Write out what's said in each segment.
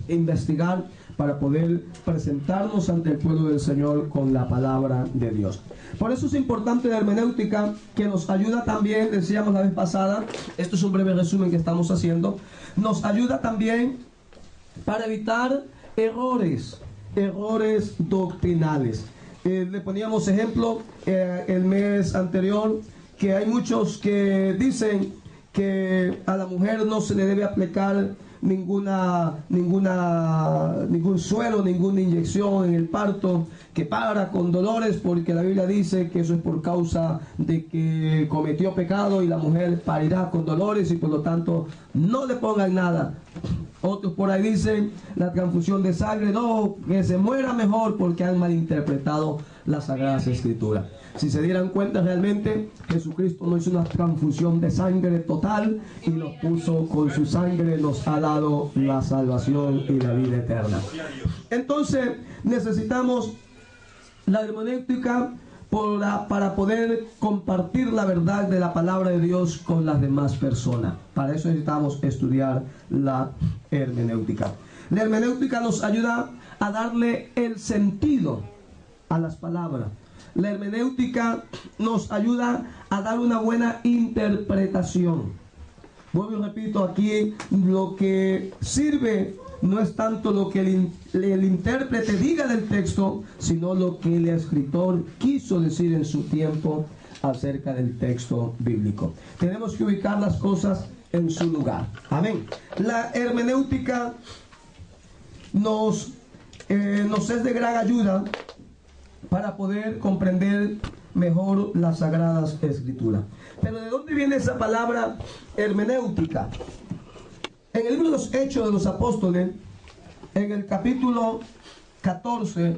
investigar para poder presentarnos ante el pueblo del Señor con la palabra de Dios. Por eso es importante la hermenéutica, que nos ayuda también, decíamos la vez pasada, esto es un breve resumen que estamos haciendo, nos ayuda también para evitar errores doctrinales. Le poníamos ejemplo el mes anterior, que hay muchos que dicen que a la mujer no se le debe aplicar ningún suero, ninguna inyección en el parto, que para con dolores, porque la Biblia dice que eso es por causa de que cometió pecado y la mujer parirá con dolores y por lo tanto no le pongan nada. Otros por ahí dicen la transfusión de sangre, no, que se muera mejor, porque han malinterpretado las Sagradas Escrituras. Si se dieran cuenta, realmente Jesucristo no hizo una transfusión de sangre total y nos puso con su sangre, nos ha dado la salvación y la vida eterna. Entonces necesitamos la hermenéutica para poder compartir la verdad de la palabra de Dios con las demás personas. Para eso necesitamos estudiar la hermenéutica. La hermenéutica nos ayuda a darle el sentido a las palabras. La hermenéutica nos ayuda a dar una buena interpretación. Vuelvo y repito, aquí lo que sirve no es tanto lo que el intérprete diga del texto, sino lo que el escritor quiso decir en su tiempo acerca del texto bíblico. Tenemos que ubicar las cosas en su lugar. Amén. La hermenéutica nos es de gran ayuda para poder comprender mejor las Sagradas Escrituras. Pero ¿de dónde viene esa palabra hermenéutica? En el libro de los Hechos de los Apóstoles, en el capítulo 14,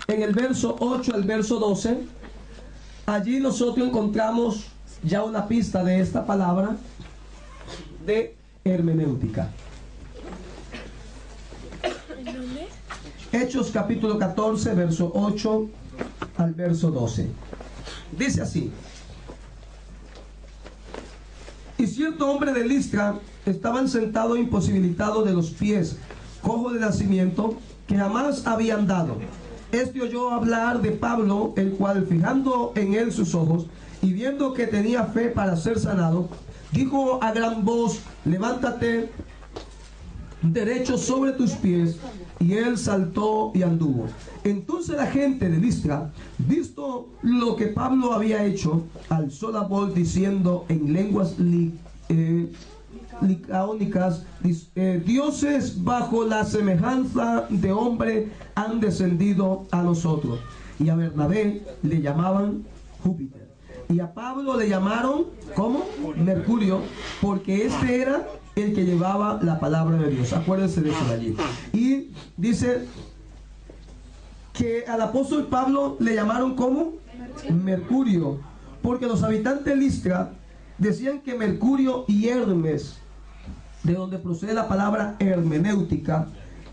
en el verso 8 al verso 12, allí nosotros encontramos ya una pista de esta palabra de hermenéutica. Hechos capítulo 14, verso 8 al verso 12. Dice así: y cierto hombre de Listra estaban sentado imposibilitado de los pies, cojo de nacimiento, que jamás había andado. Este oyó hablar de Pablo, el cual, fijando en él sus ojos y viendo que tenía fe para ser sanado, dijo a gran voz: levántate derecho sobre tus pies. Y él saltó y anduvo. Entonces la gente de Listra, visto lo que Pablo había hecho, alzó la voz diciendo en lenguas licaónicas: dioses bajo la semejanza de hombre han descendido a nosotros. Y a Bernabé le llamaban Júpiter, y a Pablo le llamaron, ¿cómo? Mercurio, porque este era el que llevaba la palabra de Dios. Acuérdense de eso de allí. Y dice que al apóstol Pablo le llamaron, ¿cómo? Mercurio, porque los habitantes de Listra decían que Mercurio y Hermes, de donde procede la palabra hermenéutica,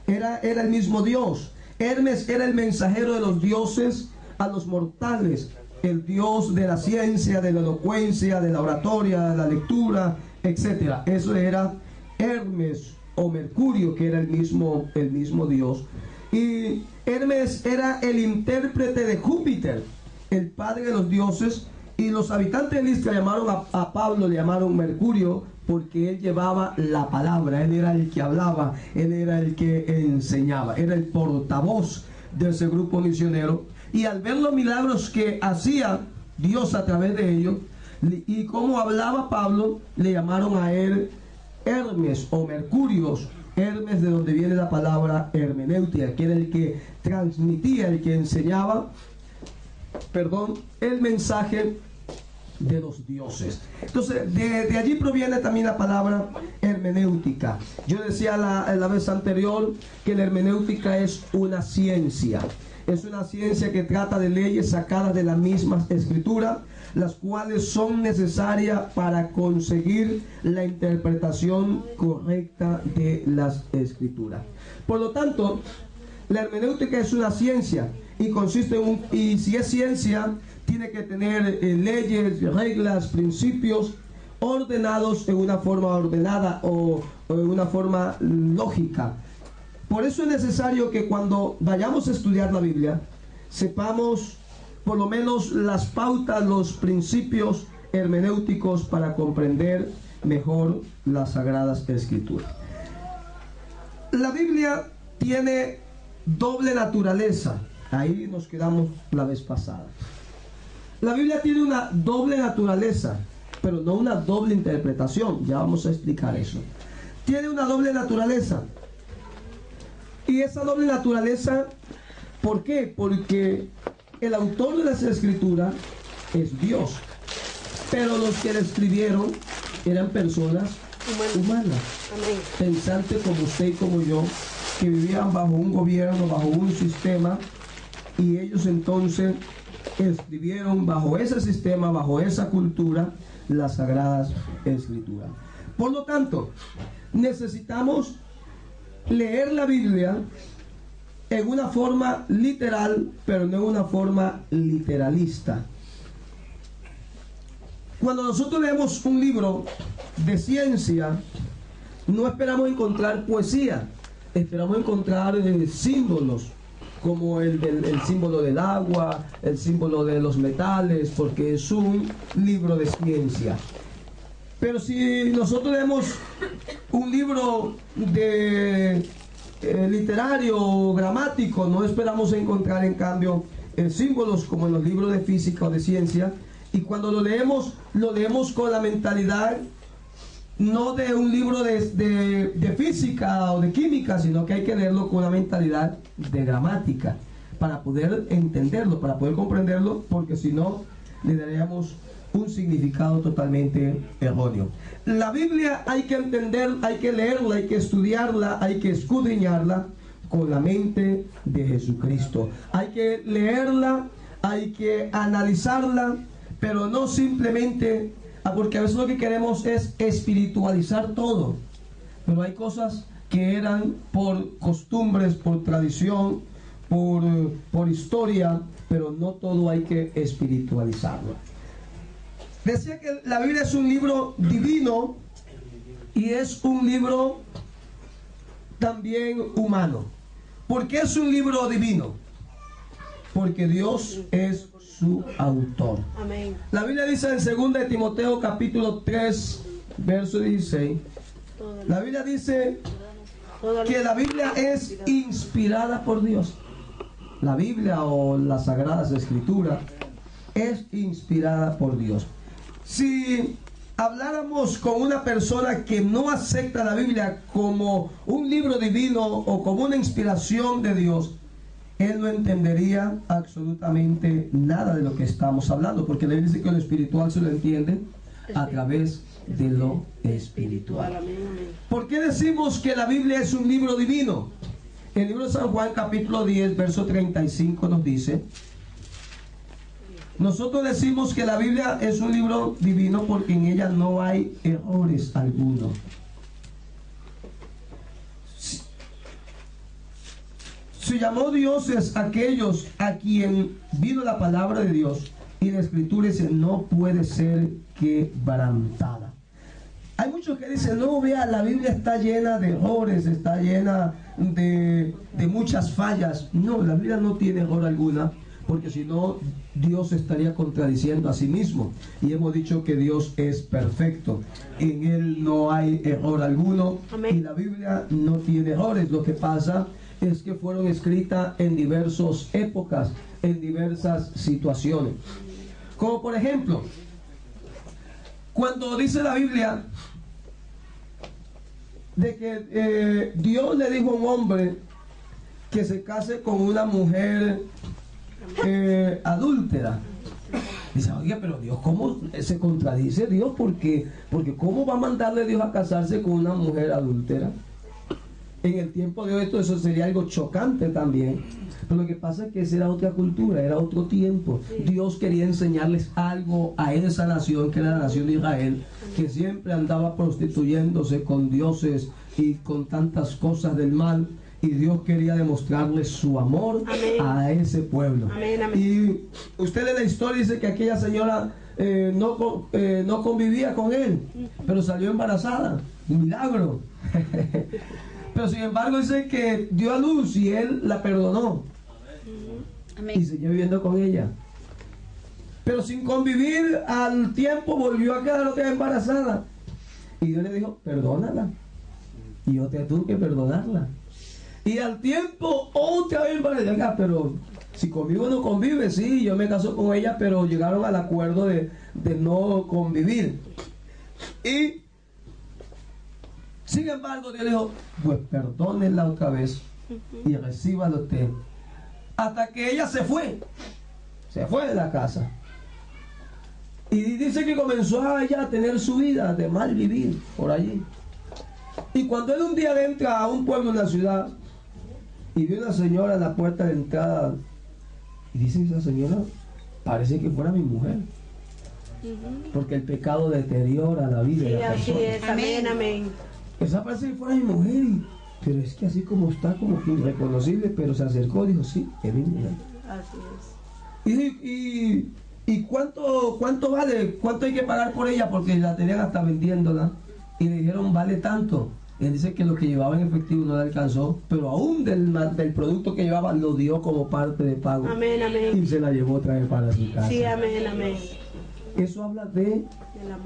era el mismo Dios. Hermes era el mensajero de los dioses a los mortales, el Dios de la ciencia, de la elocuencia, de la oratoria, de la lectura, etcétera. Eso era Hermes o Mercurio, que era el mismo Dios. Y Hermes era el intérprete de Júpiter, el padre de los dioses. Y los habitantes de Listra llamaron a Pablo, le llamaron Mercurio, porque él llevaba la palabra, él era el que hablaba, él era el que enseñaba, era el portavoz de ese grupo misionero. Y al ver los milagros que hacía Dios a través de ellos, y cómo hablaba Pablo, le llamaron a él Hermes o Mercurios. Hermes, de donde viene la palabra hermenéutica, que era el que transmitía, el que enseñaba, el mensaje de los dioses. Entonces, de allí proviene también la palabra hermenéutica. Yo decía la vez anterior que la hermenéutica es una ciencia. Es una ciencia que trata de leyes sacadas de la misma escritura, las cuales son necesarias para conseguir la interpretación correcta de las escrituras. Por lo tanto, la hermenéutica es una ciencia y consiste y si es ciencia, tiene que tener leyes, reglas, principios ordenados en una forma ordenada o o de una forma lógica. Por eso es necesario que cuando vayamos a estudiar la Biblia, sepamos por lo menos las pautas, los principios hermenéuticos para comprender mejor las Sagradas Escrituras. La Biblia tiene doble naturaleza. Ahí nos quedamos la vez pasada. La Biblia tiene una doble naturaleza, pero no una doble interpretación. Ya vamos a explicar eso. Tiene una doble naturaleza. Y esa doble naturaleza, ¿por qué? Porque el autor de las Escrituras es Dios. Pero los que la escribieron eran personas humanas, pensantes como usted y como yo, que vivían bajo un gobierno, bajo un sistema, y ellos entonces escribieron bajo ese sistema, bajo esa cultura, las Sagradas Escrituras. Por lo tanto, necesitamos leer la Biblia en una forma literal, pero no en una forma literalista. Cuando nosotros leemos un libro de ciencia, no esperamos encontrar poesía, esperamos encontrar símbolos, como el símbolo del agua, el símbolo de los metales, porque es un libro de ciencia. Pero si nosotros leemos un libro de literario o gramático, no esperamos encontrar en cambio símbolos como en los libros de física o de ciencia. Y cuando lo leemos con la mentalidad no de un libro de física o de química, sino que hay que leerlo con una mentalidad de gramática para poder entenderlo, para poder comprenderlo, porque si no le daríamos un significado totalmente erróneo. La Biblia hay que entender, hay que leerla, hay que estudiarla, hay que escudriñarla con la mente de Jesucristo. Hay que leerla, hay que analizarla, pero no simplemente, porque a veces lo que queremos es espiritualizar todo, pero hay cosas que eran por costumbres, por tradición, por historia, pero no todo hay que espiritualizarlo. Decía que la Biblia es un libro divino y es un libro también humano. ¿Por qué es un libro divino? Porque Dios es su autor. Amén. La Biblia dice en 2 de Timoteo capítulo 3 verso 16, la Biblia dice que la Biblia es inspirada por Dios. La Biblia o las Sagradas Escrituras es inspirada por Dios. Si habláramos con una persona que no acepta la Biblia como un libro divino o como una inspiración de Dios, él no entendería absolutamente nada de lo que estamos hablando, porque la Biblia dice que lo espiritual se lo entiende a través de lo espiritual. ¿Por qué decimos que la Biblia es un libro divino? El libro de San Juan capítulo 10 verso 35 nos dice: nosotros decimos que la Biblia es un libro divino porque en ella no hay errores alguno. Se llamó dioses aquellos a quien vino la palabra de Dios, y la Escritura dice no puede ser quebrantada. Hay muchos que dicen, no, vea, la Biblia está llena de errores, está llena de muchas fallas. No, la Biblia no tiene error alguna, porque si no, Dios estaría contradiciendo a sí mismo. Y hemos dicho que Dios es perfecto. En Él no hay error alguno. Amén. Y la Biblia no tiene errores. Lo que pasa es que fueron escritas en diversas épocas, en diversas situaciones. Como por ejemplo, cuando dice la Biblia de que Dios le dijo a un hombre que se case con una mujer adúltera. Dice, oye, pero Dios, ¿cómo se contradice Dios? Porque ¿cómo va a mandarle Dios a casarse con una mujer adúltera? En el tiempo de hoy esto eso sería algo chocante también. Pero lo que pasa es que esa era otra cultura, era otro tiempo. Dios quería enseñarles algo a esa nación, que era la nación de Israel, que siempre andaba prostituyéndose con dioses y con tantas cosas del mal. Y Dios quería demostrarles su amor. Amén. A ese pueblo. Amén, amén. Y usted lee la historia y dice que aquella señora no convivía con él, pero salió embarazada. Un milagro. Pero sin embargo dice que dio a luz y él la perdonó. Amén. Y siguió viviendo con ella. Pero sin convivir, al tiempo volvió a quedar otra vez embarazada. Y Dios le dijo, perdónala. Y yo te tuve que perdonarla. Y al tiempo otra vez embarazada. Venga, pero si conmigo no convive, sí, yo me caso con ella, pero llegaron al acuerdo de no convivir. Y sin embargo, Dios le dijo, pues perdónenla otra vez y recíbalo usted. Hasta que ella se fue de la casa. Y dice que comenzó a ella a tener su vida de mal vivir por allí. Y cuando él un día entra a un pueblo en la ciudad y ve una señora en la puerta de entrada y dice, esa señora parece que fuera mi mujer. Porque el pecado deteriora la vida de la persona. Así es, amén, amén. Esa parece que fuera mi mujer, pero es que así como está, como que irreconocible, pero se acercó y dijo, sí, es mi mujer. Así es. ¿Y cuánto vale? ¿Cuánto hay que pagar por ella? Porque la tenían hasta vendiéndola. Y le dijeron, vale tanto. Él dice que lo que llevaba en efectivo no le alcanzó, pero aún del producto que llevaba lo dio como parte de pago. Amén, amén. Y se la llevó otra vez para su casa. Sí, amén, amén. Eso habla de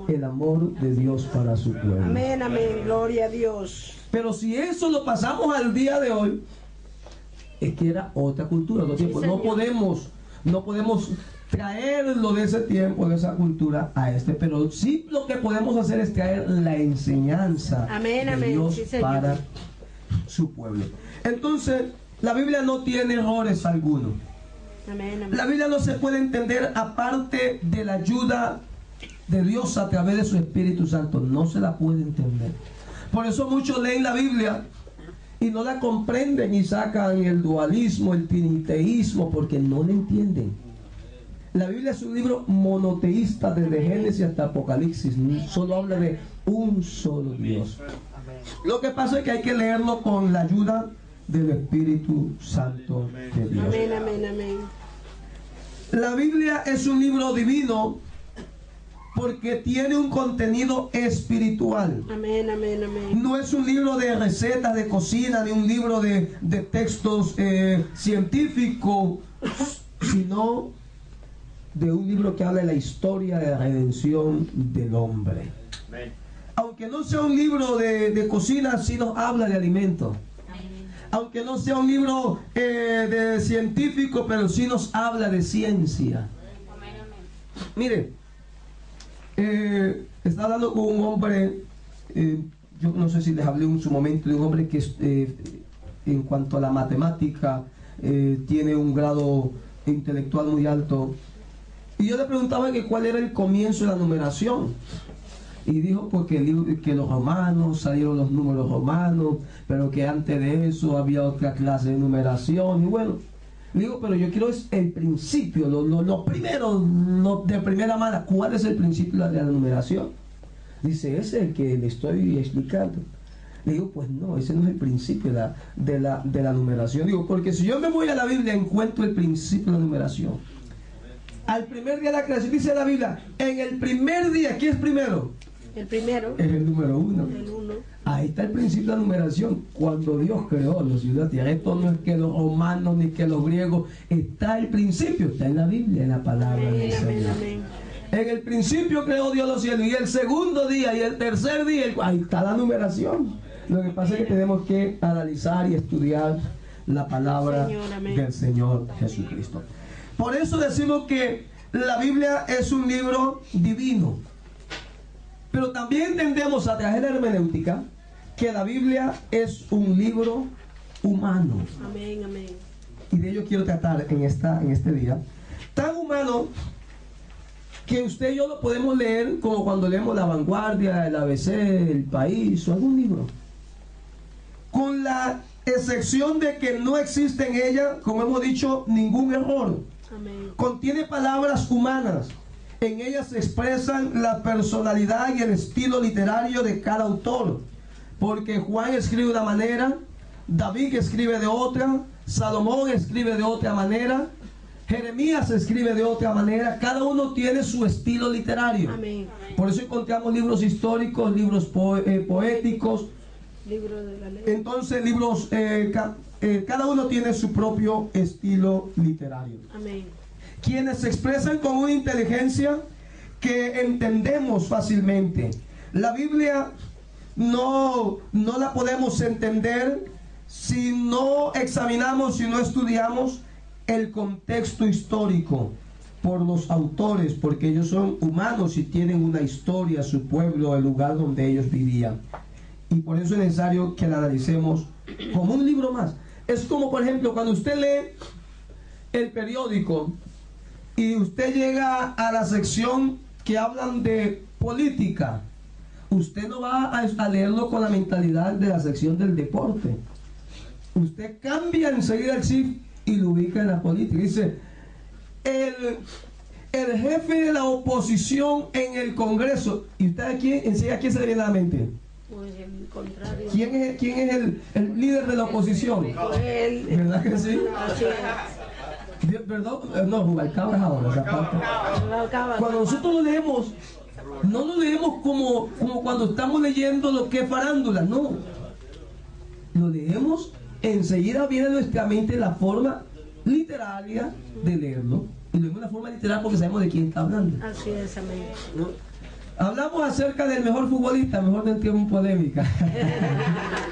el amor de Dios para su pueblo. Amén, amén. Gloria a Dios. Pero si eso lo pasamos al día de hoy, es que era otra cultura, otro tiempo. No podemos traerlo de ese tiempo, de esa cultura a este, pero sí lo que podemos hacer es traer la enseñanza amén, de amén. Dios Sí, para su pueblo. Entonces, la Biblia no tiene errores alguno. Amén, amén. La Biblia no se puede entender aparte de la ayuda de Dios a través de su Espíritu Santo. No se la puede entender. Por eso muchos leen la Biblia y no la comprenden y sacan el dualismo, el triniteísmo, porque no la entienden. La Biblia es un libro monoteísta desde Génesis hasta Apocalipsis. Solo habla de un solo Dios. Lo que pasa es que hay que leerlo con la ayuda del Espíritu Santo de Dios. Amén, amén, amén. La Biblia es un libro divino porque tiene un contenido espiritual. Amén, amén, amén. No es un libro de recetas de cocina ni un libro de textos científicos, sino de un libro que habla de la historia de la redención del hombre. Amén. Aunque no sea un libro de cocina, sí nos habla de alimentos. Aunque no sea un libro de científico, pero sí nos habla de ciencia. Mire, estaba hablando con un hombre, yo no sé si les hablé en su momento, de un hombre que en cuanto a la matemática tiene un grado intelectual muy alto. Y yo le preguntaba que cuál era el comienzo de la numeración. Y dijo porque que los romanos, salieron los números romanos, pero que antes de eso había otra clase de numeración. Y bueno, digo, pero yo quiero es el principio, lo primero, de primera mano. ¿Cuál es el principio de la numeración? Dice, ese es el que le estoy explicando. Le digo, pues no, ese no es el principio de la numeración. Digo, porque si yo me voy a la Biblia, encuentro el principio de la numeración. Al primer día de la creación, dice la Biblia, en el primer día, ¿quién es primero? El primero. Es el número uno. El uno. Ahí está el principio de la numeración. Cuando Dios creó los cielos y la tierra, esto no es que los romanos ni que los griegos, está el principio, está en la Biblia, en la palabra del Señor. Amén. En el principio creó Dios los cielos, y el segundo día y el tercer día, ahí está la numeración. Lo que pasa es que tenemos que analizar y estudiar la palabra del Señor Jesucristo. Por eso decimos que la Biblia es un libro divino. Pero también entendemos a través de la hermenéutica que la Biblia es un libro humano. Amén, amén. Y de ello quiero tratar en este día. Tan humano que usted y yo lo podemos leer como cuando leemos La Vanguardia, el ABC, El País o algún libro. Con la excepción de que no existe en ella, como hemos dicho, ningún error. Amén. Contiene palabras humanas. En ellas se expresan la personalidad y el estilo literario de cada autor. Porque Juan escribe de una manera, David escribe de otra, Salomón escribe de otra manera, Jeremías escribe de otra manera. Cada uno tiene su estilo literario. Amén. Por eso encontramos libros históricos, libros poéticos, Libro de la ley. Entonces, libros, cada uno tiene su propio estilo literario. Amén. Quienes se expresan con una inteligencia que entendemos fácilmente. La Biblia no la podemos entender si no examinamos, si no estudiamos el contexto histórico por los autores, porque ellos son humanos y tienen una historia, su pueblo, el lugar donde ellos vivían. Y por eso es necesario que la analicemos como un libro más. Es como, por ejemplo, cuando usted lee el periódico y usted llega a la sección que hablan de política, usted no va a leerlo con la mentalidad de la sección del deporte. Usted cambia enseguida el chip y lo ubica en la política. Dice, el jefe de la oposición en el Congreso. ¿Y usted aquí enseguida quién se le viene a la mente? Pues el contrario. ¿Quién es el líder de la oposición? Él. ¿Verdad que sí? Así es. ¿Perdón? No, Rubalcaba ahora. Esa parte. Acaba. Cuando nosotros lo leemos, no lo leemos como cuando estamos leyendo lo que es farándula, no. Lo leemos, enseguida viene a nuestra mente la forma literaria de leerlo. Y lo leemos de la forma literal porque sabemos de quién está hablando. Así es, amén. ¿No? Hablamos acerca del mejor futbolista, mejor no entremos en polémica.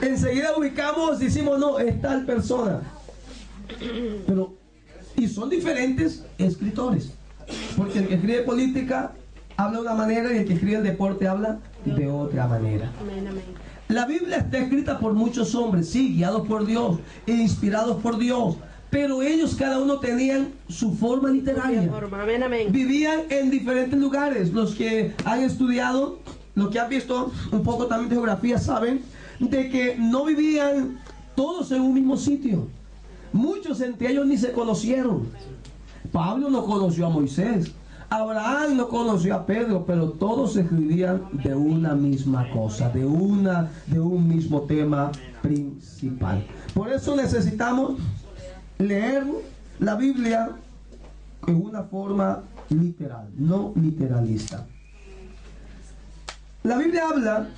Enseguida ubicamos, decimos, no, es tal persona. Pero, y son diferentes escritores. Porque el que escribe política habla de una manera y el que escribe el deporte habla de otra manera. Amén, amén. La Biblia está escrita por muchos hombres, sí, guiados por Dios e inspirados por Dios, pero ellos cada uno tenían su forma literaria. Amén, amén. Vivían en diferentes lugares. Los que han estudiado, los que han visto un poco también de geografía, saben de que no vivían todos en un mismo sitio. Muchos entre ellos ni se conocieron. Pablo no conoció a Moisés. Abraham no conoció a Pedro, pero todos escribían de una misma cosa, de un mismo tema principal. Por eso necesitamos leer la Biblia en una forma literal, no literalista. La Biblia habla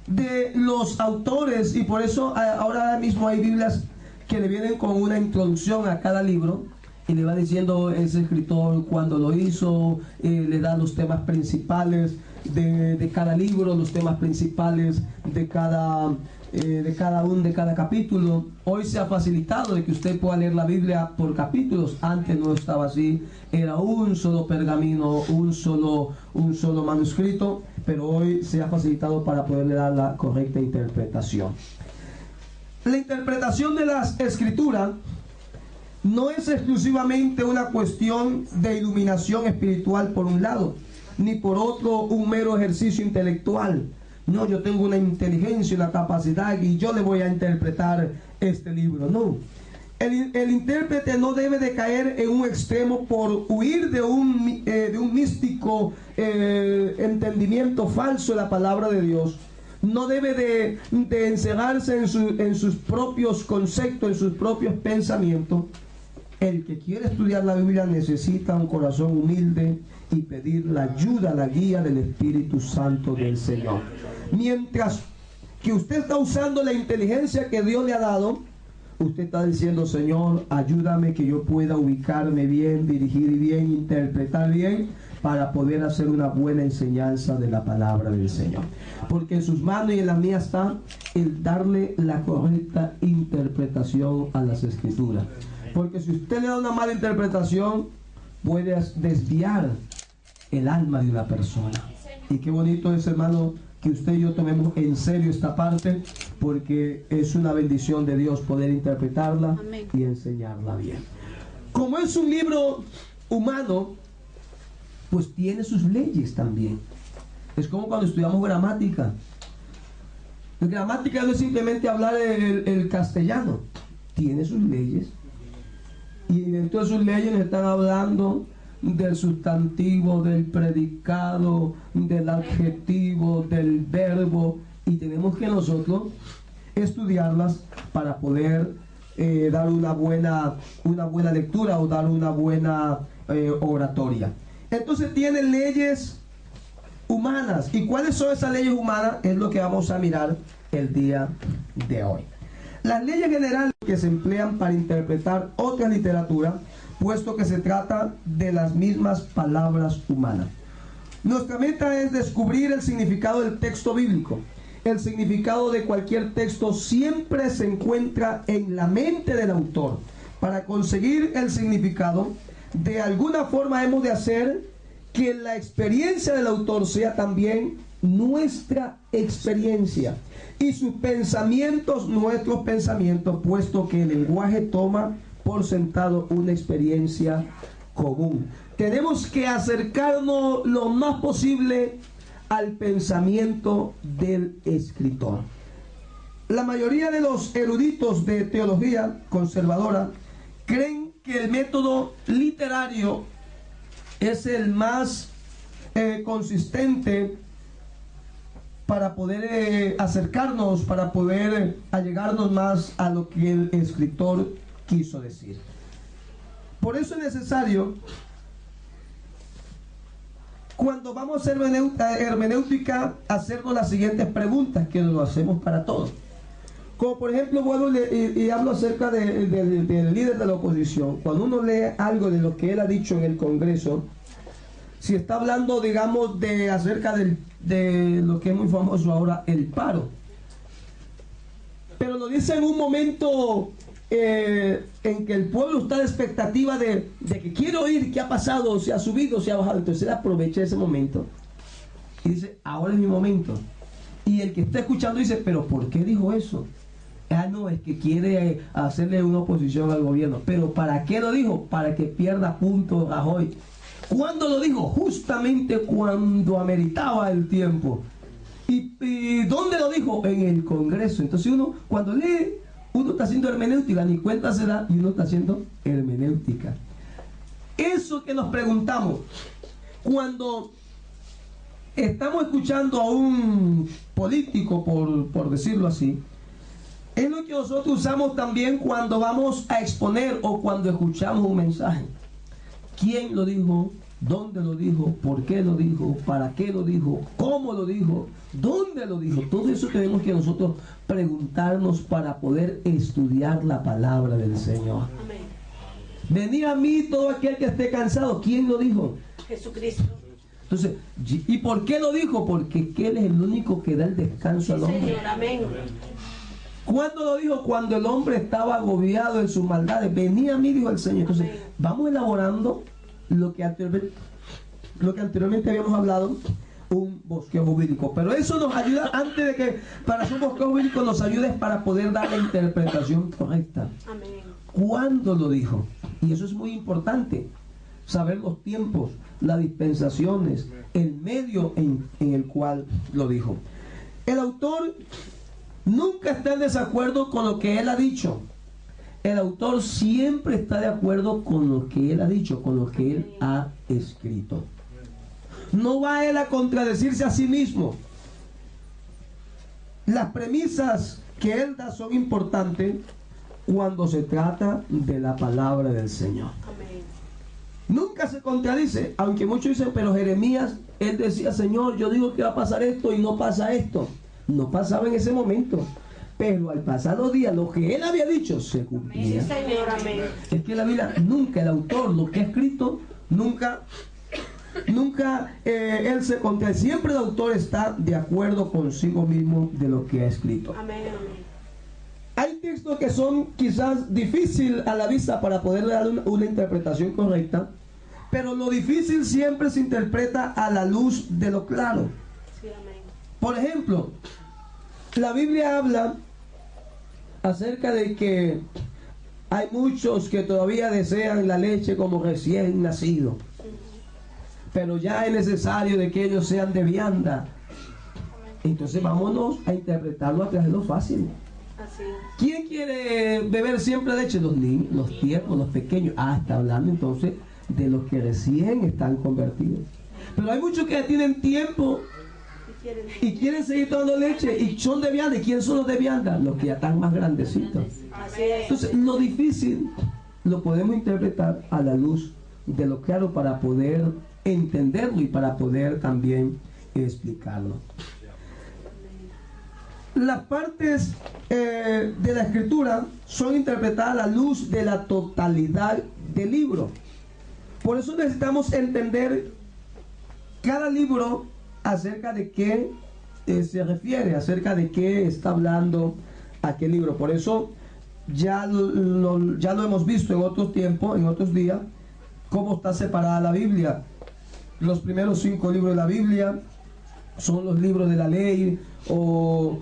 de los autores y por eso ahora mismo hay Biblias que le vienen con una introducción a cada libro y le va diciendo ese escritor cuándo lo hizo, le da los temas principales de cada libro, los temas principales de cada capítulo. Hoy se ha facilitado de que usted pueda leer la Biblia por capítulos. Antes no estaba así, era un solo pergamino, un solo manuscrito, pero hoy se ha facilitado para poderle dar la correcta interpretación. La interpretación de las escrituras no es exclusivamente una cuestión de iluminación espiritual por un lado, ni por otro un mero ejercicio intelectual. No, yo tengo una inteligencia, una capacidad y yo le voy a interpretar este libro. No. El intérprete no debe de caer en un extremo por huir de un místico entendimiento falso de la palabra de Dios. No debe de encerrarse en sus propios conceptos, en sus propios pensamientos. El que quiere estudiar la Biblia necesita un corazón humilde y pedir la ayuda, la guía del Espíritu Santo del Señor. Mientras que usted está usando la inteligencia que Dios le ha dado, usted está diciendo, Señor, ayúdame que yo pueda ubicarme bien, dirigir bien, interpretar bien, para poder hacer una buena enseñanza de la palabra del Señor. Porque en sus manos y en las mías está el darle la correcta interpretación a las Escrituras. Porque si usted le da una mala interpretación, puede desviar el alma de una persona. Y qué bonito es, hermano, que usted y yo tomemos en serio esta parte, porque es una bendición de Dios poder interpretarla. Amén. Y enseñarla bien. Como es un libro humano, pues tiene sus leyes también. Es como cuando estudiamos gramática. La gramática no es simplemente hablar el castellano, tiene sus leyes. Y dentro de sus leyes nos están hablando del sustantivo, del predicado, del adjetivo, del verbo, y tenemos que nosotros estudiarlas para poder dar una buena lectura o dar una buena oratoria. Entonces tiene leyes humanas. ¿Y cuáles son esas leyes humanas? Es lo que vamos a mirar el día de hoy. Las leyes generales que se emplean para interpretar otras literaturas, puesto que se trata de las mismas palabras humanas. Nuestra meta es descubrir el significado del texto bíblico. El significado de cualquier texto siempre se encuentra en la mente del autor. Para conseguir el significado, de alguna forma hemos de hacer que la experiencia del autor sea también nuestra experiencia y sus pensamientos nuestros pensamientos, puesto que el lenguaje toma por sentado una experiencia común. Tenemos que acercarnos lo más posible al pensamiento del escritor. La mayoría de los eruditos de teología conservadora creen que el método literario es el más consistente para poder acercarnos, para poder allegarnos más a lo que el escritor quiso decir. Por eso es necesario, cuando vamos a hacer hermenéutica, hacernos las siguientes preguntas que lo hacemos para todos. Como por ejemplo, vuelvo y hablo acerca del líder de la oposición. Cuando uno lee algo de lo que él ha dicho en el Congreso, si está hablando, digamos, acerca de lo que es muy famoso ahora, el paro. Pero lo dice en un momento en que el pueblo está de expectativa de que quiere oír qué ha pasado, si ha subido, si ha bajado. Entonces él aprovecha ese momento y dice, ahora es mi momento. Y el que está escuchando dice, pero ¿por qué dijo eso? Ah, no, es que quiere hacerle una oposición al gobierno. ¿Pero para qué lo dijo? Para que pierda puntos Rajoy. ¿Cuándo lo dijo? Justamente cuando ameritaba el tiempo. ¿Y dónde lo dijo? En el Congreso. Entonces uno, cuando lee, uno está haciendo hermenéutica, ni cuenta se da, y uno está haciendo hermenéutica. Eso que nos preguntamos, cuando estamos escuchando a un político, por decirlo así, es lo que nosotros usamos también cuando vamos a exponer o cuando escuchamos un mensaje. ¿Quién lo dijo? ¿Dónde lo dijo? ¿Por qué lo dijo? ¿Para qué lo dijo? ¿Cómo lo dijo? ¿Dónde lo dijo? Todo eso tenemos que nosotros preguntarnos para poder estudiar la palabra del Señor. Amén. Venid a mí todo aquel que esté cansado. ¿Quién lo dijo? Jesucristo. Entonces, ¿y por qué lo dijo? Porque Él es el único que da el descanso al hombre. Señor, amén. ¿Cuándo lo dijo? Cuando el hombre estaba agobiado en sus maldades. Venid a mí, dijo el Señor. Entonces, vamos elaborando lo que anteriormente habíamos hablado, un bosquejo bíblico. Pero eso nos ayuda, antes de que para hacer un bosquejo bíblico nos ayude para poder dar la interpretación correcta. Amén. ¿Cuándo lo dijo? Y eso es muy importante, saber los tiempos, las dispensaciones, el medio en el cual lo dijo. El autor nunca está en desacuerdo con lo que él ha dicho. El autor siempre está de acuerdo con lo que él ha dicho, con lo que él ha escrito. No va él a contradecirse a sí mismo. Las premisas que él da son importantes cuando se trata de la palabra del Señor. Amén. Nunca se contradice, aunque muchos dicen, pero Jeremías, él decía, Señor, yo digo que va a pasar esto y no pasa esto. No pasaba en ese momento. Pero al pasar los días, lo que él había dicho se cumplía. Sí, Señor, amén. Es que la Biblia, nunca el autor, lo que ha escrito, nunca él se contradice. Siempre el autor está de acuerdo consigo mismo de lo que ha escrito. Amén, amén. Hay textos que son quizás difíciles a la vista para poder dar una interpretación correcta, pero lo difícil siempre se interpreta a la luz de lo claro. Sí, amén. Por ejemplo, la Biblia habla acerca de que hay muchos que todavía desean la leche como recién nacido, pero ya es necesario de que ellos sean de vianda. Entonces vámonos a interpretarlo a través de lo fácil. Así es. ¿Quién quiere beber siempre leche? Los niños, los tiernos, los pequeños. Está hablando entonces de los que recién están convertidos. Pero hay muchos que ya tienen tiempo y quieren seguir tomando leche y son de vianda. ¿Y quién son los de vianda? Los que ya están más grandecitos. Así es. Entonces, lo difícil lo podemos interpretar a la luz de lo claro para poder entenderlo y para poder también explicarlo. Las partes de la escritura son interpretadas a la luz de la totalidad del libro. Por eso necesitamos entender cada libro acerca de qué se refiere, acerca de qué está hablando aquel libro. Por eso ya lo hemos visto en otros tiempos, en otros días, cómo está separada la Biblia. Los primeros 5 libros de la Biblia son los libros de la ley o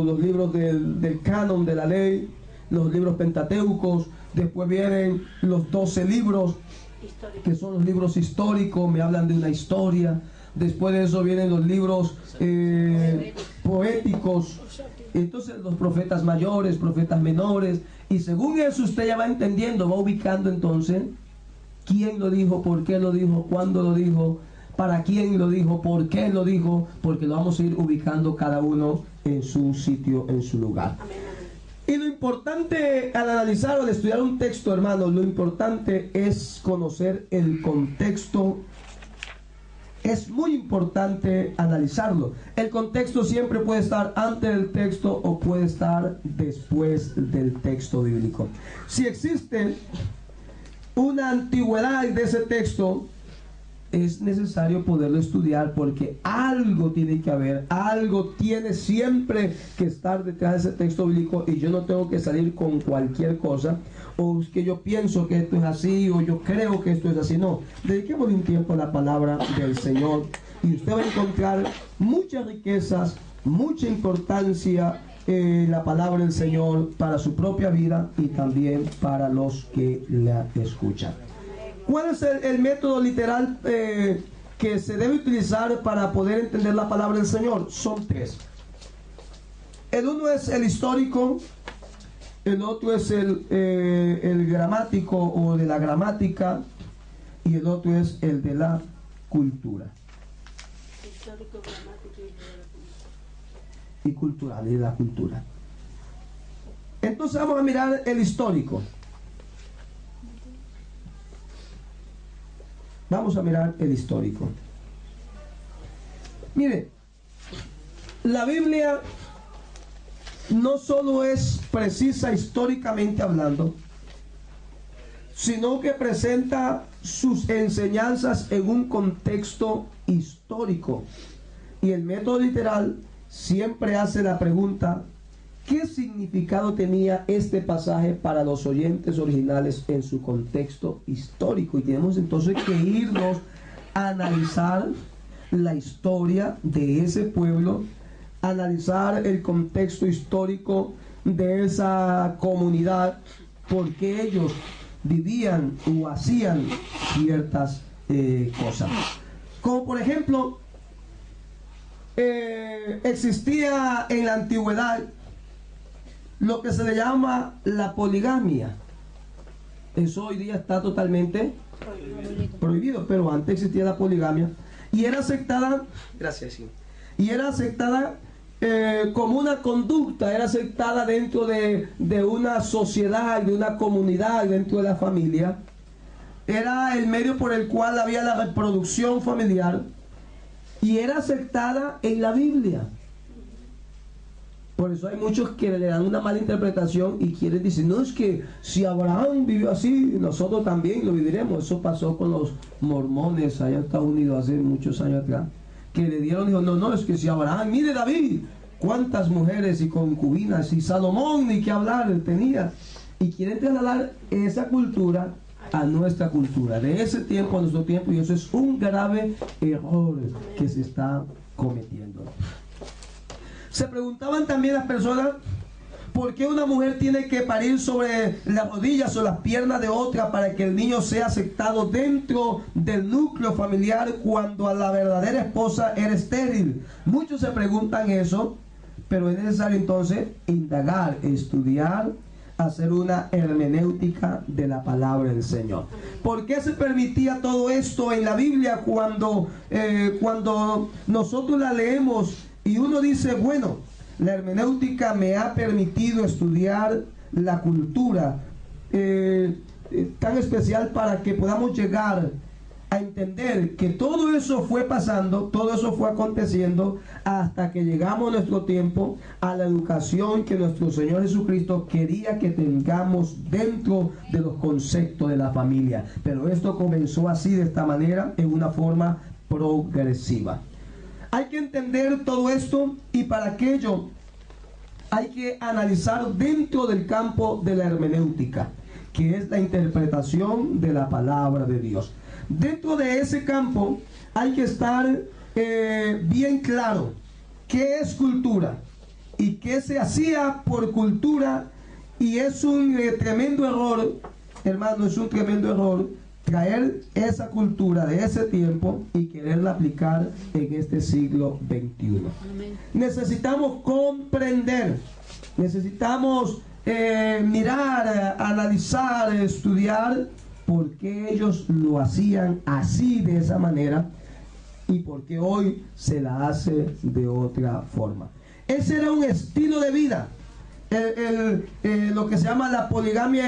los libros del canon de la ley, los libros pentateucos. Después vienen los 12 libros que son los libros históricos, me hablan de una historia. Después de eso vienen los libros poéticos. Entonces los profetas mayores, profetas menores, y según eso usted ya va entendiendo, va ubicando entonces quién lo dijo, por qué lo dijo, cuándo lo dijo, para quién lo dijo, por qué lo dijo, porque lo vamos a ir ubicando cada uno en su sitio, en su lugar. Y lo importante al analizar o al estudiar un texto, hermanos, lo importante es conocer el contexto. Es muy importante analizarlo. El contexto siempre puede estar antes del texto o puede estar después del texto bíblico. Si existe una antigüedad de ese texto, es necesario poderlo estudiar, porque algo tiene que haber, algo tiene siempre que estar detrás de ese texto bíblico, y yo no tengo que salir con cualquier cosa, o es que yo pienso que esto es así, o yo creo que esto es así. No, dediquémosle un tiempo a la palabra del Señor y usted va a encontrar muchas riquezas, mucha importancia en la palabra del Señor para su propia vida y también para los que la escuchan. ¿Cuál es el método literal que se debe utilizar para poder entender la palabra del Señor? Son 3. El uno es el histórico, el otro es el gramático o de la gramática, y el otro es el de la cultura. Histórico, gramático y cultural, y de la cultura. Entonces vamos a mirar el histórico. Vamos a mirar el histórico. Mire, la Biblia no solo es precisa históricamente hablando, sino que presenta sus enseñanzas en un contexto histórico. Y el método literal siempre hace la pregunta: ¿qué significado tenía este pasaje para los oyentes originales en su contexto histórico? Y tenemos entonces que irnos a analizar la historia de ese pueblo, analizar el contexto histórico de esa comunidad, por qué ellos vivían o hacían ciertas cosas. Como por ejemplo, existía en la antigüedad lo que se le llama la poligamia. Eso hoy día está totalmente prohibido, pero antes existía la poligamia y era aceptada, y era aceptada como una conducta, era aceptada dentro de una sociedad, de una comunidad, dentro de la familia. Era el medio por el cual había la reproducción familiar y era aceptada en la Biblia. Por eso hay muchos que le dan una mala interpretación y quieren decir: no, es que si Abraham vivió así, nosotros también lo viviremos. Eso pasó con los mormones allá en Estados Unidos hace muchos años atrás, que le dieron, dijo: no, es que si Abraham, mire David, cuántas mujeres y concubinas, y Salomón, ni qué hablar tenía. Y quieren trasladar esa cultura a nuestra cultura, de ese tiempo a nuestro tiempo, y eso es un grave error que se está cometiendo. Se preguntaban también las personas: ¿por qué una mujer tiene que parir sobre las rodillas o las piernas de otra para que el niño sea aceptado dentro del núcleo familiar cuando a la verdadera esposa era estéril? Muchos se preguntan eso, pero es necesario entonces indagar, estudiar, hacer una hermenéutica de la palabra del Señor. ¿Por qué se permitía todo esto en la Biblia cuando nosotros la leemos? Y uno dice: bueno, la hermenéutica me ha permitido estudiar la cultura tan especial para que podamos llegar a entender que todo eso fue pasando, todo eso fue aconteciendo hasta que llegamos a nuestro tiempo, a la educación que nuestro Señor Jesucristo quería que tengamos dentro de los conceptos de la familia. Pero esto comenzó así, de esta manera, en una forma progresiva. Hay que entender todo esto, y para aquello hay que analizar dentro del campo de la hermenéutica, que es la interpretación de la palabra de Dios. Dentro de ese campo hay que estar bien claro qué es cultura y qué se hacía por cultura, y es un tremendo error, hermano, es un tremendo error traer esa cultura de ese tiempo y quererla aplicar en este siglo XXI. Necesitamos comprender, necesitamos mirar, analizar, estudiar por qué ellos lo hacían así, de esa manera, y por qué hoy se la hace de otra forma. Ese era un estilo de vida. Lo que se llama la poligamia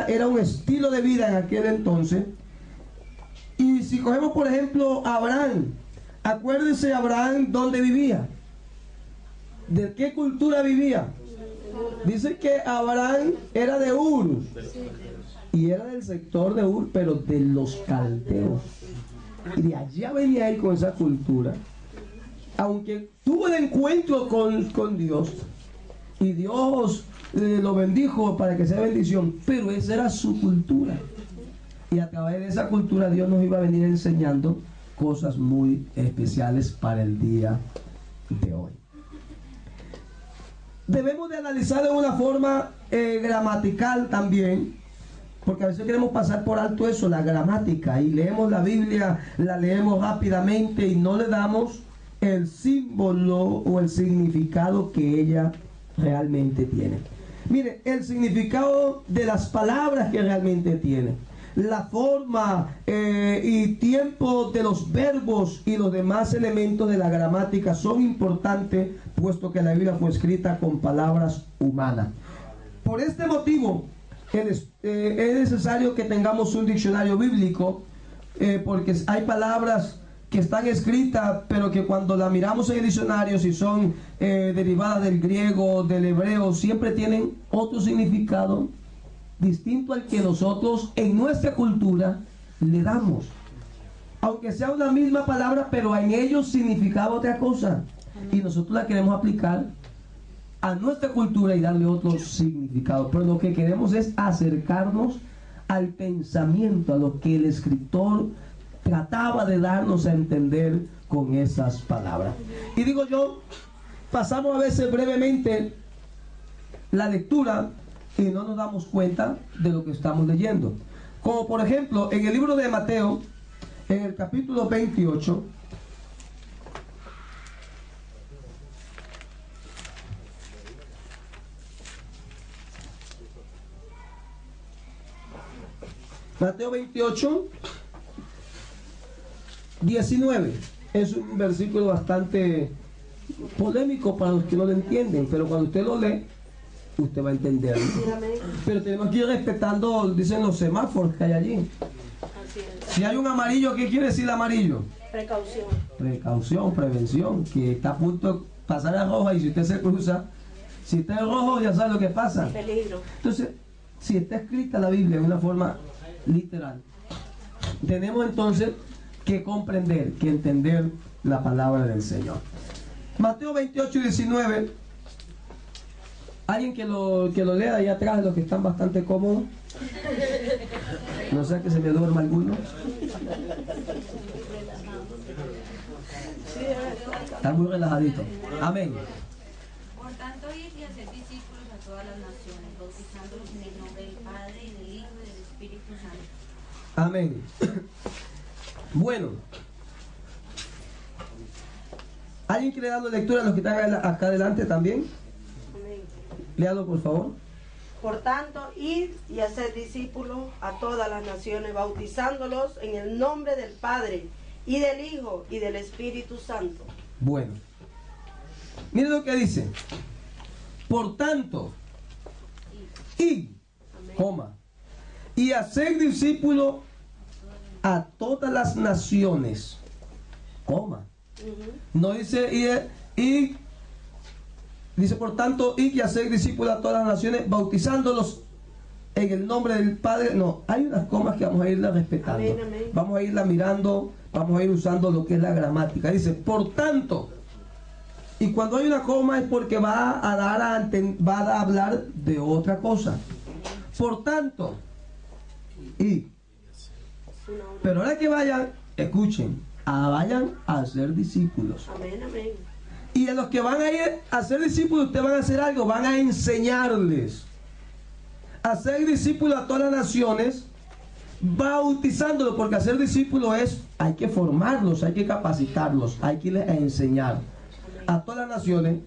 era un estilo de vida en aquel entonces. Y si cogemos por ejemplo Abraham, acuérdense Abraham dónde vivía, de qué cultura vivía. Dice que Abraham era de Ur, y era del sector de Ur, pero de los caldeos, y de allá venía él con esa cultura. Aunque tuvo el encuentro con Dios, y Dios lo bendijo para que sea bendición, pero esa era su cultura, y a través de esa cultura Dios nos iba a venir enseñando cosas muy especiales para el día de hoy. Debemos de analizar de una forma gramatical también, porque a veces queremos pasar por alto eso, la gramática, y leemos la Biblia, la leemos rápidamente y no le damos el símbolo o el significado que ella realmente tiene. Mire, el significado de las palabras que realmente tiene, la forma y tiempo de los verbos y los demás elementos de la gramática son importantes, puesto que la Biblia fue escrita con palabras humanas. Por este motivo es necesario que tengamos un diccionario bíblico, porque hay palabras que están escritas, pero que cuando la miramos en el diccionario, si son derivadas del griego, del hebreo, siempre tienen otro significado distinto al que nosotros en nuestra cultura le damos. Aunque sea una misma palabra, pero en ellos significaba otra cosa, y nosotros la queremos aplicar a nuestra cultura y darle otro significado. Pero lo que queremos es acercarnos al pensamiento, a lo que el escritor trataba de darnos a entender con esas palabras. Y digo yo, pasamos a veces brevemente la lectura y no nos damos cuenta de lo que estamos leyendo. Como por ejemplo en el libro de Mateo, en el capítulo 28, Mateo 28, 19. Es un versículo bastante polémico para los que no lo entienden, pero cuando usted lo lee, usted va a entenderlo. Pero tenemos que ir respetando, dicen los semáforos que hay allí. Si hay un amarillo, ¿qué quiere decir el amarillo? Precaución. Precaución, prevención, que está a punto de pasar a roja, y si usted se cruza, si está en rojo, ya sabe lo que pasa. Peligro. Entonces, si está escrita la Biblia de una forma literal, tenemos entonces que comprender, que entender la palabra del Señor. Mateo 28, 19. Alguien que lo lea allá atrás, los que están bastante cómodos. No sea que se me duerma alguno. Está muy relajadito. Amén. Por tanto, id y haced discípulos a todas las naciones, bautizándolos en el nombre del Padre, y del Hijo, y del Espíritu Santo. Amén. Bueno. ¿Alguien quiere dar lectura a los que están acá adelante también? Amén. Léalo, por favor. Por tanto, id y haced discípulos a todas las naciones, bautizándolos en el nombre del Padre, y del Hijo, y del Espíritu Santo. Bueno. Miren lo que dice. Por tanto, id, coma, y hacer discípulos a todas las naciones, coma. No dice y dice por tanto, y hacer discípulos a todas las naciones, bautizándolos en el nombre del Padre. No, hay unas comas que vamos a irlas respetando. Amén, amén. Vamos a irla mirando, vamos a ir usando lo que es la gramática. Dice, por tanto, y cuando hay una coma es porque va a hablar de otra cosa. Por tanto, y. Pero ahora que vayan, escuchen, vayan a ser discípulos. Amén, amén. Y a los que van a ir a ser discípulos, ustedes van a hacer algo, van a enseñarles. A ser discípulos a todas las naciones, bautizándolos, porque hacer discípulos es, hay que formarlos, hay que capacitarlos, hay que irles a enseñar a todas las naciones,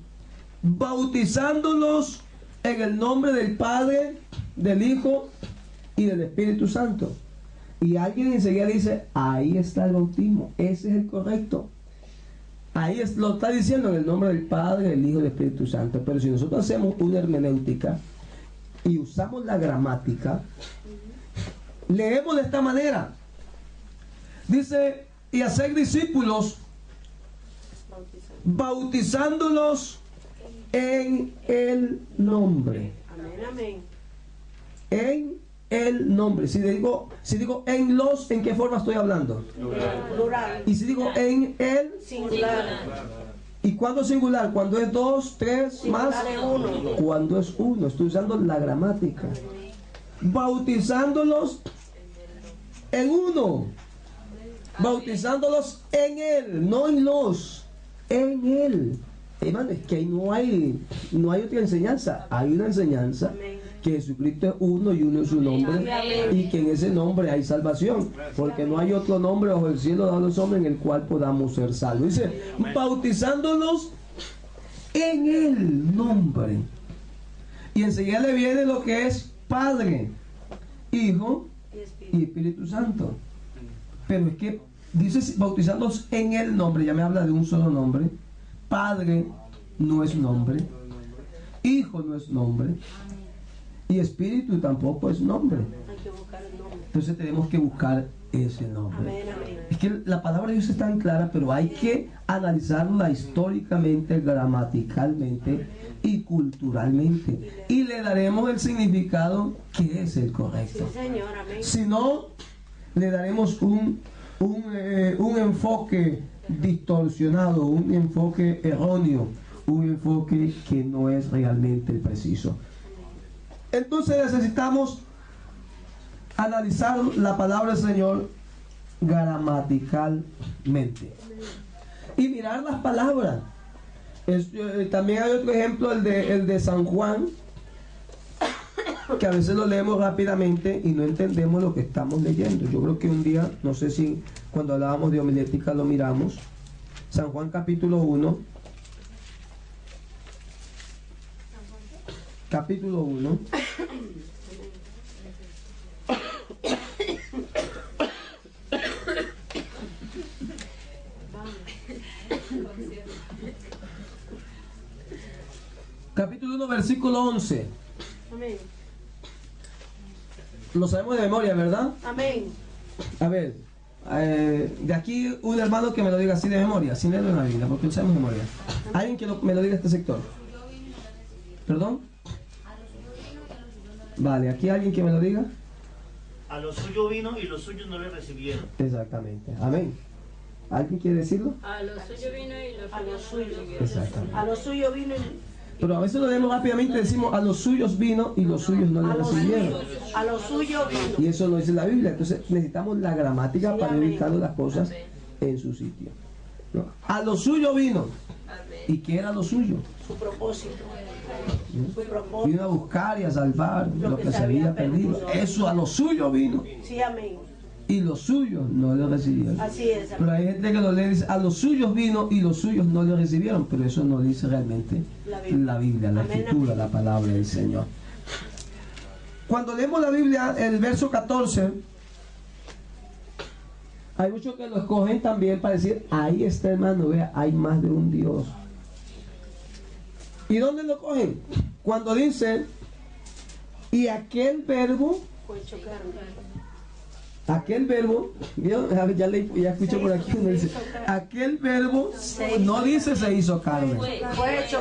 bautizándolos en el nombre del Padre, del Hijo y del Espíritu Santo. Y alguien enseguida dice, ahí está el bautismo, ese es el correcto. Ahí lo está diciendo en el nombre del Padre, del Hijo y del Espíritu Santo. Pero si nosotros hacemos una hermenéutica y usamos la gramática, leemos de esta manera. Dice, y hacer discípulos, bautizándolos en el nombre. Amén, amén. En el nombre. Si digo en los, ¿en qué forma estoy hablando? Plural. Y si digo en el, Singular. ¿y cuándo es singular? Cuando es dos, tres, más. Singular es uno. Cuando es uno. Estoy usando la gramática. Bautizándolos en uno. Bautizándolos en él, no en los. En él. Hermano, es que ahí no hay otra enseñanza. Hay una enseñanza. Amén. Que Jesucristo es uno y uno es su nombre. Amén. Y que en ese nombre hay salvación. Porque no hay otro nombre bajo el cielo dado a los hombres en el cual podamos ser salvos. Dice, bautizándolos en el nombre. Y enseguida le viene lo que es Padre, Hijo y Espíritu Santo. Pero es que dice bautizándolos en el nombre. Ya me habla de un solo nombre. Padre no es nombre. Hijo no es nombre. Y Espíritu tampoco es nombre. Hay que buscar el nombre. Entonces tenemos que buscar ese nombre. Amén, amén. Es que la palabra de Dios es tan clara, pero hay que analizarla históricamente, gramaticalmente y culturalmente. Y le daremos el significado que es el correcto. Sí, Señor, amén. Si no, le daremos un enfoque distorsionado, un enfoque erróneo, un enfoque que no es realmente el preciso. Entonces necesitamos analizar la palabra del Señor gramaticalmente y mirar las palabras. También hay otro ejemplo, el de San Juan, que a veces lo leemos rápidamente y no entendemos lo que estamos leyendo. Yo creo que un día, no sé si cuando hablábamos de homilética lo miramos. San Juan capítulo 1. Capítulo 1. Capítulo 1, versículo 11. Amén. Lo sabemos de memoria, ¿verdad? Amén. A ver, de aquí un hermano que me lo diga así de memoria, sin leerlo en la Biblia, porque lo sabemos de memoria. Alguien que me lo diga este sector. ¿Perdón? Vale, aquí alguien que me lo diga. A lo suyo vino y los suyos no le recibieron. Exactamente. Amén. ¿Alguien quiere decirlo? A lo suyo vino y A lo suyo. Exactamente. A lo suyo vino y Pero a veces lo leemos rápidamente, decimos a los suyos vino y los suyos no a le lo recibieron. suyo. A lo suyo vino. Y eso no dice la Biblia. Entonces necesitamos la gramática Sí, para ir amén. ubicando las cosas en su sitio. ¿No? A lo suyo vino. ¿Y qué era lo suyo? Su propósito. Su Vino propósito. a buscar y a salvar lo que se había perdido. Eso a lo suyo vino. Sí, amén. Y los suyos no le recibieron. Así es. Pero Amén. hay gente que lo lee y dice, a los suyos vino y los suyos no le recibieron. Pero eso no dice realmente la Biblia, la Amén, escritura, amén. la palabra del Señor. Cuando leemos la Biblia, el verso 14, hay muchos que lo escogen también para decir, ahí está, hermano, vea, hay más de un Dios. ¿Y dónde lo cogen? Cuando dice, y aquel verbo, Fue chocarme. Aquel verbo, ya escuché por aquí, donde dice, aquel verbo no dice se hizo carne. Fue hecho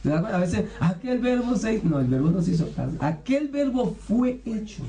carne. A veces, aquel verbo se hizo, no, el verbo no se hizo carne. Aquel verbo fue hecho.